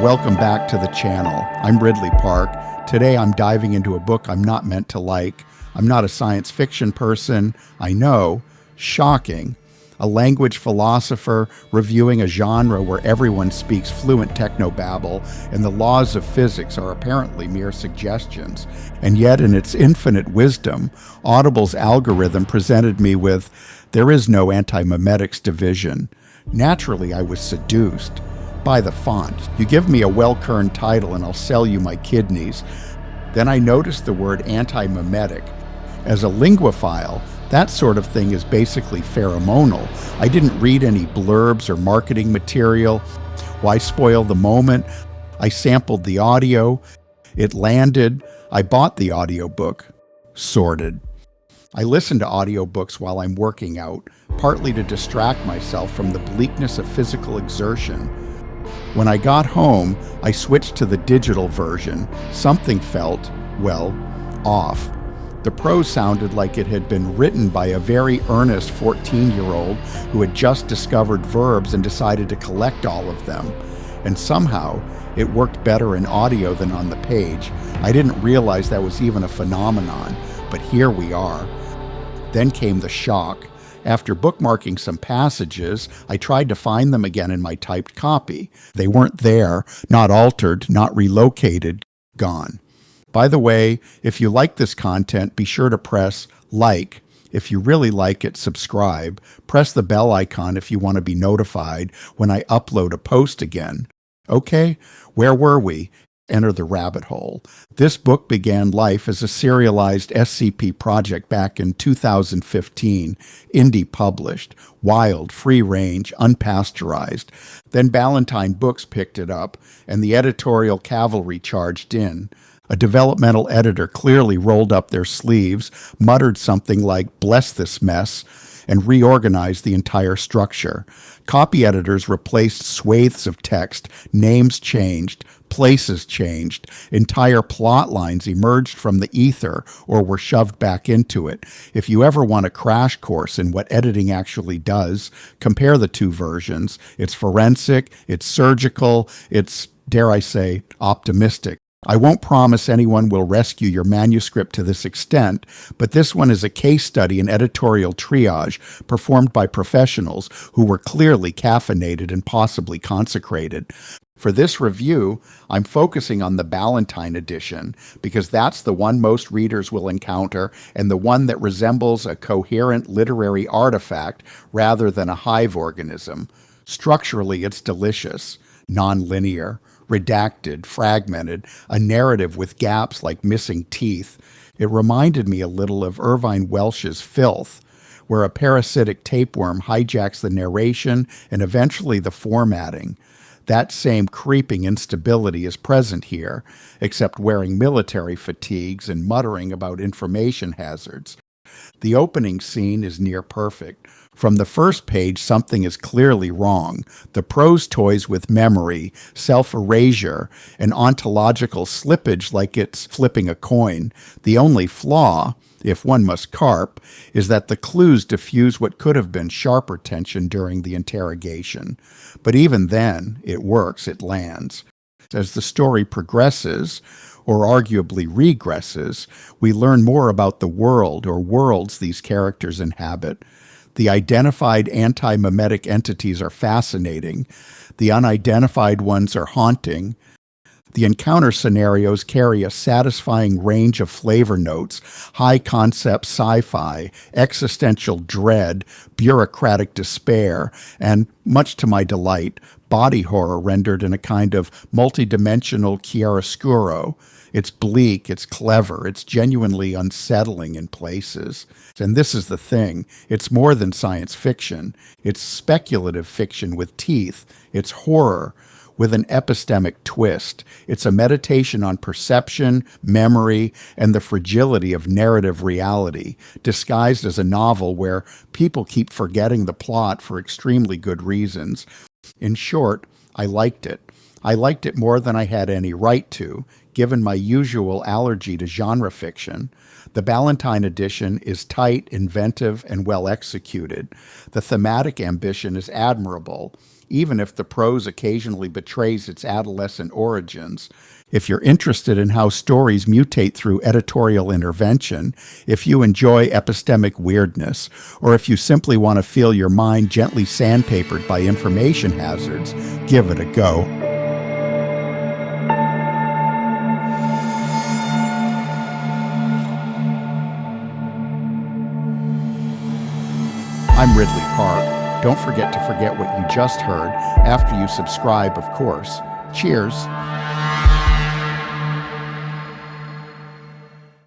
welcome back to the channel. I'm Ridley Park. Today I'm diving into a book I'm not meant to like. I'm not a science fiction person. I know. Shocking. A language philosopher reviewing a genre where everyone speaks fluent technobabble and the laws of physics are apparently mere suggestions. And yet, in its infinite wisdom, Audible's algorithm presented me with, there is no Anti-Memetics division. Naturally, I was seduced by the font. You give me a well-kerned title and I'll sell you my kidneys. Then I noticed the word anti-memetic. As a linguophile, that sort of thing is basically pheromonal. I didn't read any blurbs or marketing material. Why spoil the moment? I sampled the audio. It landed. I bought the audiobook. Sorted. I listen to audiobooks while I'm working out, partly to distract myself from the bleakness of physical exertion. When I got home, I switched to the digital version. Something felt, well, off. The prose sounded like it had been written by a very earnest 14-year-old who had just discovered verbs and decided to collect all of them. And somehow, it worked better in audio than on the page. I didn't realize that was even a phenomenon, but here we are. Then came the shock. After bookmarking some passages, I tried to find them again in my typed copy. They weren't there, not altered, not relocated, gone. By the way, if you like this content, be sure to press like. If you really like it, subscribe. Press the bell icon if you want to be notified when I upload a post again. Okay, where were we? Enter the rabbit hole. This book began life as a serialized SCP project back in 2015, indie published, wild, free range, unpasteurized. Then Ballantine Books picked it up, and the editorial cavalry charged in. A developmental editor clearly rolled up their sleeves, muttered something like, "Bless this mess," and reorganized the entire structure. Copy editors replaced swathes of text, names changed, places changed, entire plot lines emerged from the ether or were shoved back into it. If you ever want a crash course in what editing actually does, compare the two versions. It's forensic, it's surgical, it's, dare I say, optimistic. I won't promise anyone will rescue your manuscript to this extent, but this one is a case study in editorial triage performed by professionals who were clearly caffeinated and possibly consecrated. For this review, I'm focusing on the Ballantine edition because that's the one most readers will encounter and the one that resembles a coherent literary artifact rather than a hive organism. Structurally, it's delicious, non-linear, redacted, fragmented, a narrative with gaps like missing teeth. It reminded me a little of Irvine Welsh's Filth, where a parasitic tapeworm hijacks the narration and eventually the formatting. That same creeping instability is present here, except wearing military fatigues and muttering about information hazards. The opening scene is near perfect. From the first page, something is clearly wrong. The prose toys with memory, self-erasure, and ontological slippage like it's flipping a coin. The only flaw, if one must carp, is that the clues diffuse what could have been sharper tension during the interrogation. But even then, it works, it lands. As the story progresses, or arguably regresses, we learn more about the world or worlds these characters inhabit. The identified anti-memetic entities are fascinating. The unidentified ones are haunting. The encounter scenarios carry a satisfying range of flavor notes, high-concept sci-fi, existential dread, bureaucratic despair, and, much to my delight, body horror rendered in a kind of multidimensional chiaroscuro. It's bleak, it's clever, it's genuinely unsettling in places. And this is the thing, it's more than science fiction. It's speculative fiction with teeth. It's horror with an epistemic twist. It's a meditation on perception, memory, and the fragility of narrative reality, disguised as a novel where people keep forgetting the plot for extremely good reasons. In short, I liked it. I liked it more than I had any right to, given my usual allergy to genre fiction. The Ballantine edition is tight, inventive, and well executed. The thematic ambition is admirable, even if the prose occasionally betrays its adolescent origins. If you're interested in how stories mutate through editorial intervention, if you enjoy epistemic weirdness, or if you simply want to feel your mind gently sandpapered by information hazards, give it a go. I'm Ridley Park. Don't forget what you just heard after you subscribe, of course. Cheers.